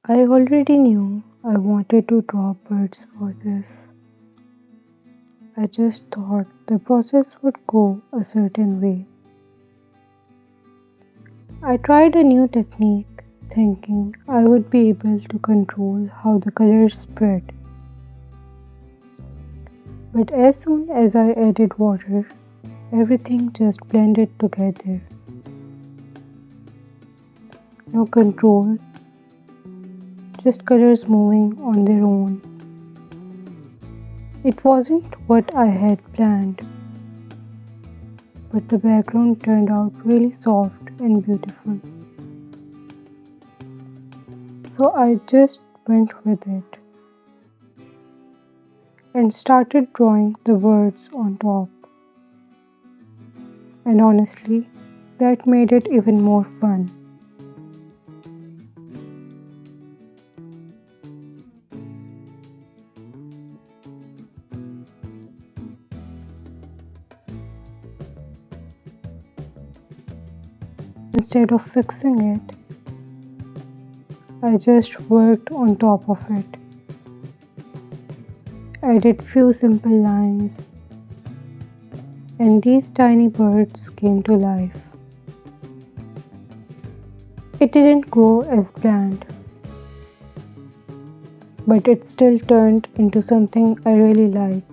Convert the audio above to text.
I already knew I wanted to draw birds for this. I just thought the process would go a certain way. I tried a new technique, thinking I would be able to control how the colors spread. But as soon as I added water, everything just blended together. No control, just colors moving on their own. It wasn't what I had planned, but the background turned out really soft and beautiful. So I just went with it and started drawing the words on top. And honestly, that made it even more fun. Instead of fixing it, I just worked on top of it. Added few simple lines, and these tiny birds came to life. It didn't go as planned, but it still turned into something I really like.